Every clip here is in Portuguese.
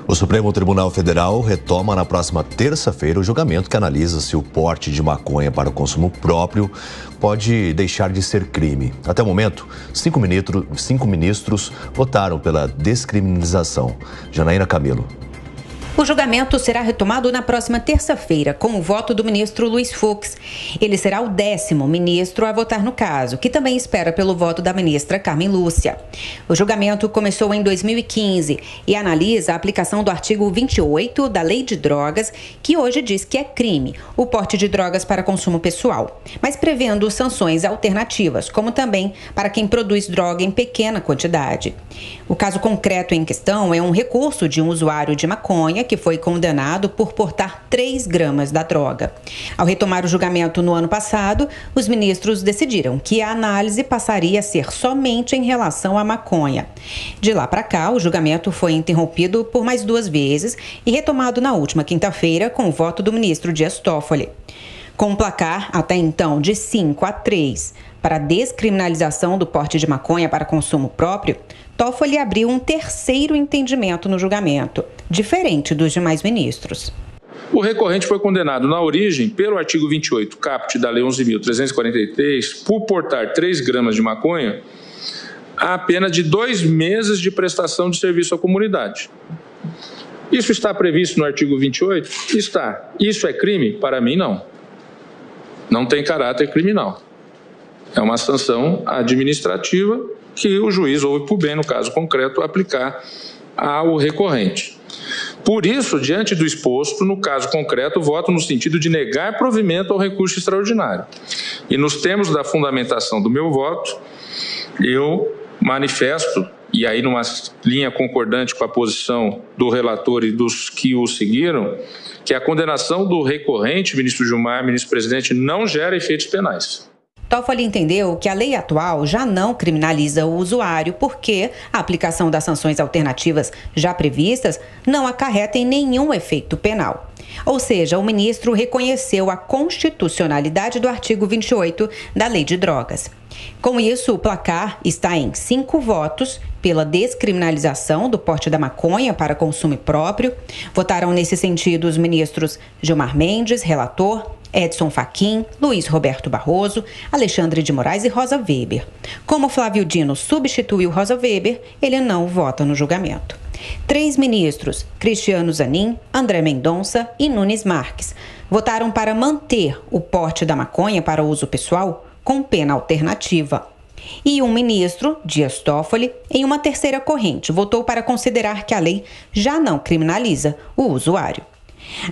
O Supremo Tribunal Federal retoma na próxima terça-feira o julgamento que analisa se o porte de maconha para o consumo próprio pode deixar de ser crime. Até o momento, cinco ministros votaram pela descriminalização. Janaína Camilo. O julgamento será retomado na próxima terça-feira, com o voto do ministro Luiz Fux. Ele será o 10º ministro a votar no caso, que também espera pelo voto da ministra Carmen Lúcia. O julgamento começou em 2015 e analisa a aplicação do artigo 28 da Lei de Drogas, que hoje diz que é crime o porte de drogas para consumo pessoal, mas prevendo sanções alternativas, como também para quem produz droga em pequena quantidade. O caso concreto em questão é um recurso de um usuário de maconha que foi condenado por portar 3 gramas da droga. Ao retomar o julgamento no ano passado, os ministros decidiram que a análise passaria a ser somente em relação à maconha. De lá para cá, o julgamento foi interrompido por mais 2 vezes e retomado na última quinta-feira com o voto do ministro Dias Toffoli. Com um placar, até então, de 5-3 para a descriminalização do porte de maconha para consumo próprio, Toffoli abriu um terceiro entendimento no julgamento, diferente dos demais ministros. O recorrente foi condenado na origem pelo artigo 28, caput da Lei 11.343, por portar 3 gramas de maconha, a pena de 2 meses de prestação de serviço à comunidade. Isso está previsto no artigo 28? Está. Isso é crime? Para mim, não. Não tem caráter criminal. É uma sanção administrativa que o juiz ouve por bem, no caso concreto, aplicar ao recorrente. Por isso, diante do exposto, no caso concreto, voto no sentido de negar provimento ao recurso extraordinário. E nos termos da fundamentação do meu voto, eu manifesto, e aí numa linha concordante com a posição do relator e dos que o seguiram, que a condenação do recorrente, ministro Gilmar, ministro-presidente, não gera efeitos penais. Toffoli entendeu que a lei atual já não criminaliza o usuário porque a aplicação das sanções alternativas já previstas não acarreta em nenhum efeito penal. Ou seja, o ministro reconheceu a constitucionalidade do artigo 28 da Lei de Drogas. Com isso, o placar está em 5 votos pela descriminalização do porte da maconha para consumo próprio. Votaram nesse sentido os ministros Gilmar Mendes, relator, Edson Fachin, Luiz Roberto Barroso, Alexandre de Moraes e Rosa Weber. Como Flávio Dino substituiu Rosa Weber, ele não vota no julgamento. 3 ministros, Cristiano Zanin, André Mendonça e Nunes Marques, votaram para manter o porte da maconha para uso pessoal com pena alternativa. E um ministro, Dias Toffoli, em uma terceira corrente, votou para considerar que a lei já não criminaliza o usuário.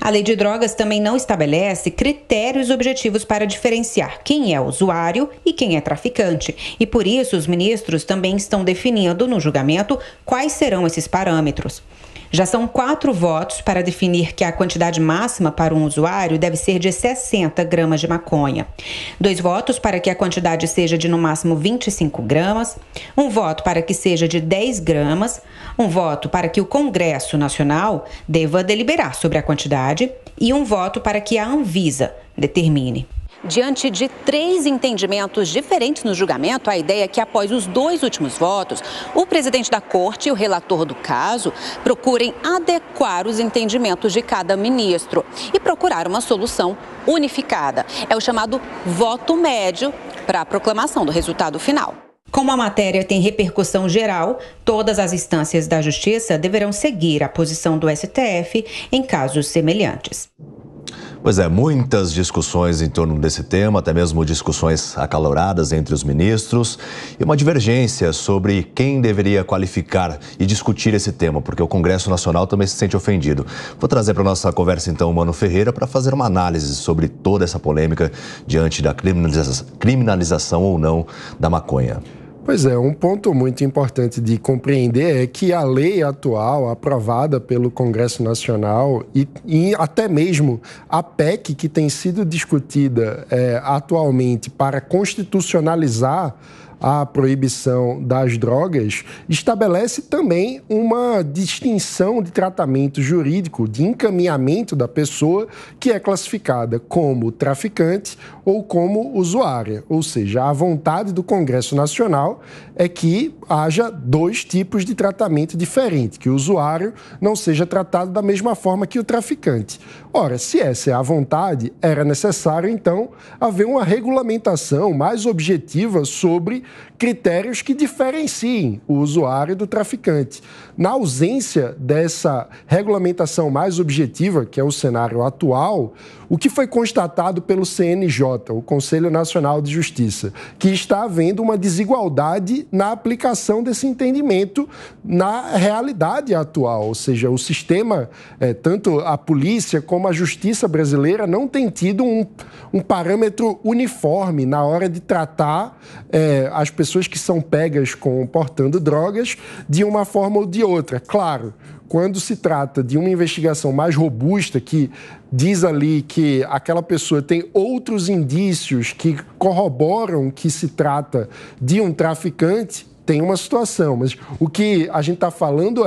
A Lei de Drogas também não estabelece critérios objetivos para diferenciar quem é usuário e quem é traficante. E por isso os ministros também estão definindo no julgamento quais serão esses parâmetros. Já são 4 votos para definir que a quantidade máxima para um usuário deve ser de 60 gramas de maconha. 2 votos para que a quantidade seja de no máximo 25 gramas. 1 voto para que seja de 10 gramas. 1 voto para que o Congresso Nacional deva deliberar sobre a quantidade. E 1 voto para que a Anvisa determine. Diante de 3 entendimentos diferentes no julgamento, a ideia é que após os 2 últimos votos, o presidente da corte e o relator do caso procurem adequar os entendimentos de cada ministro e procurar uma solução unificada. É o chamado voto médio para a proclamação do resultado final. Como a matéria tem repercussão geral, todas as instâncias da Justiça deverão seguir a posição do STF em casos semelhantes. Pois é, muitas discussões em torno desse tema, até mesmo discussões acaloradas entre os ministros e uma divergência sobre quem deveria qualificar e discutir esse tema, porque o Congresso Nacional também se sente ofendido. Vou trazer para a nossa conversa então o Mano Ferreira para fazer uma análise sobre toda essa polêmica diante da criminalização ou não da maconha. Pois é, um ponto muito importante de compreender é que a lei atual, aprovada pelo Congresso Nacional e até mesmo a PEC que tem sido discutida atualmente para constitucionalizar à proibição das drogas, estabelece também uma distinção de tratamento jurídico, de encaminhamento da pessoa que é classificada como traficante ou como usuária. Ou seja, a vontade do Congresso Nacional é que haja dois tipos de tratamento diferente, que o usuário não seja tratado da mesma forma que o traficante. Ora, se essa é a vontade, era necessário, então, haver uma regulamentação mais objetiva sobre critérios que diferenciem o usuário do traficante. Na ausência dessa regulamentação mais objetiva, que é o cenário atual, o que foi constatado pelo CNJ, o Conselho Nacional de Justiça, que está havendo uma desigualdade na aplicação desse entendimento na realidade atual, ou seja, o sistema, tanto a polícia como a justiça brasileira não tem tido um parâmetro uniforme na hora de tratar as pessoas que são pegas portando drogas de uma forma ou de outra. Claro, quando se trata de uma investigação mais robusta, que diz ali que aquela pessoa tem outros indícios que corroboram que se trata de um traficante, tem uma situação. Mas o que a gente está falando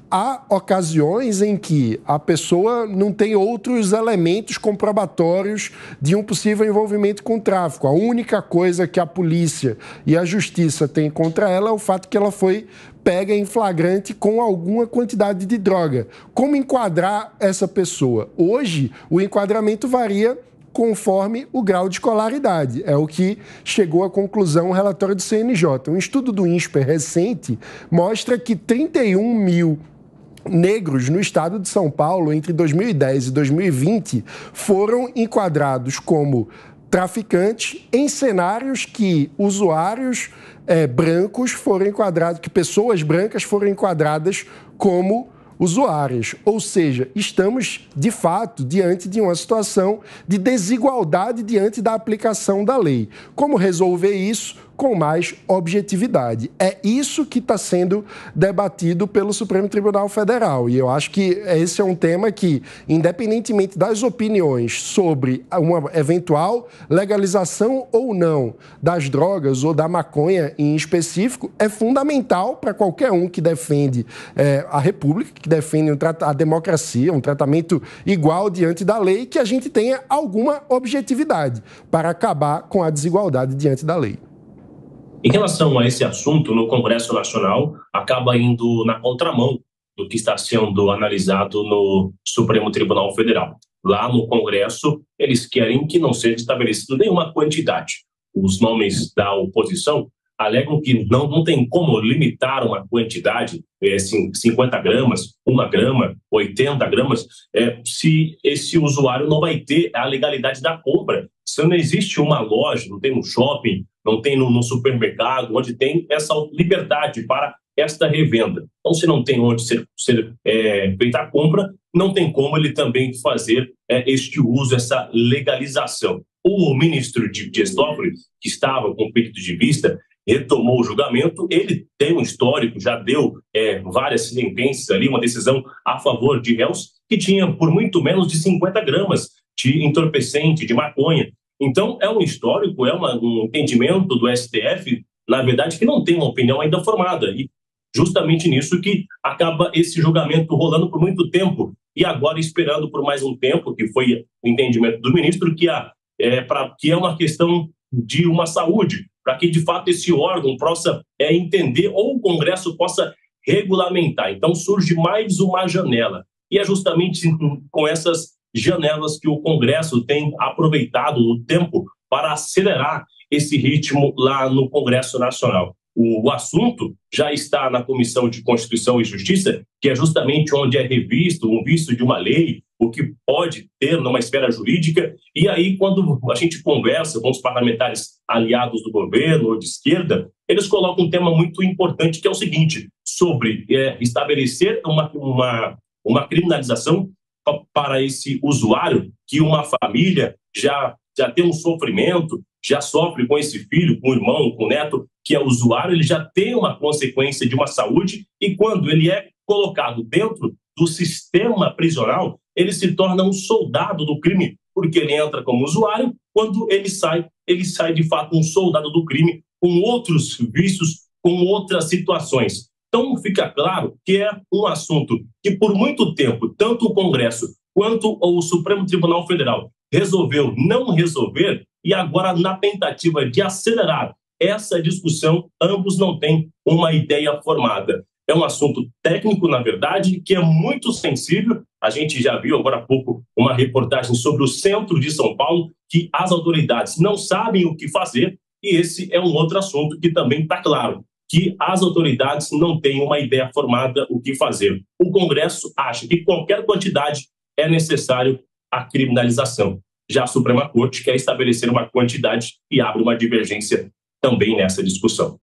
há ocasiões em que a pessoa não tem outros elementos comprobatórios de um possível envolvimento com o tráfico. A única coisa que a polícia e a justiça têm contra ela é o fato que ela foi pega em flagrante com alguma quantidade de droga. Como enquadrar essa pessoa? Hoje, o enquadramento varia conforme o grau de escolaridade. É o que chegou à conclusão o relatório do CNJ. Um estudo do INSPER recente mostra que 31 mil negros no estado de São Paulo, entre 2010 e 2020, foram enquadrados como traficantes em cenários que usuários brancos foram enquadrados, que pessoas brancas foram enquadradas como usuárias. Ou seja, estamos, de fato, diante de uma situação de desigualdade diante da aplicação da lei. Como resolver isso? Com mais objetividade. É isso que está sendo debatido pelo Supremo Tribunal Federal. E eu acho que esse é um tema que, independentemente das opiniões sobre uma eventual legalização ou não das drogas ou da maconha em específico, é fundamental para qualquer um que defende a República, que defende a democracia, um tratamento igual diante da lei, que a gente tenha alguma objetividade para acabar com a desigualdade diante da lei. Em relação a esse assunto, no Congresso Nacional, acaba indo na contramão do que está sendo analisado no Supremo Tribunal Federal. Lá no Congresso, eles querem que não seja estabelecida nenhuma quantidade. Os nomes da oposição alegam que não tem como limitar uma quantidade, 50 gramas, 1 grama, 80 gramas, se esse usuário não vai ter a legalidade da compra. Se não existe uma loja, não tem um shopping, não tem no supermercado, onde tem essa liberdade para esta revenda. Então, se não tem onde ser feita a compra, não tem como ele também fazer este uso, essa legalização. O ministro Dias Toffoli, que estava com o pedido de vista, retomou o julgamento. Ele tem um histórico, já deu várias sentenças ali, uma decisão a favor de réus que tinha por muito menos de 50 gramas de entorpecente, de maconha. Então, é um histórico, um entendimento do STF, na verdade, que não tem uma opinião ainda formada. E justamente nisso que acaba esse julgamento rolando por muito tempo. E agora esperando por mais um tempo, que foi o entendimento do ministro, que é uma questão de uma saúde, para que, de fato, esse órgão possa entender ou o Congresso possa regulamentar. Então, surge mais uma janela. E é justamente com essas janelas que o Congresso tem aproveitado o tempo para acelerar esse ritmo lá no Congresso Nacional. O assunto já está na Comissão de Constituição e Justiça, que é justamente onde é revisto um vício de uma lei, o que pode ter numa esfera jurídica. E aí, quando a gente conversa com os parlamentares aliados do governo ou de esquerda, eles colocam um tema muito importante, que é o seguinte, sobre estabelecer uma criminalização para esse usuário, que uma família já tem um sofrimento, já sofre com esse filho, com o irmão, com o neto, que é usuário, ele já tem uma consequência de uma saúde, e quando ele é colocado dentro do sistema prisional, ele se torna um soldado do crime, porque ele entra como usuário, quando ele sai de fato um soldado do crime, com outros vícios, com outras situações. Então, fica claro que é um assunto que, por muito tempo, tanto o Congresso quanto o Supremo Tribunal Federal resolveu não resolver, e agora, na tentativa de acelerar essa discussão, ambos não têm uma ideia formada. É um assunto técnico, na verdade, que é muito sensível. A gente já viu agora há pouco uma reportagem sobre o centro de São Paulo, que as autoridades não sabem o que fazer, e esse é um outro assunto que também está claro, que as autoridades não têm uma ideia formada o que fazer. O Congresso acha que qualquer quantidade é necessário a criminalização. Já a Suprema Corte quer estabelecer uma quantidade e abre uma divergência também nessa discussão.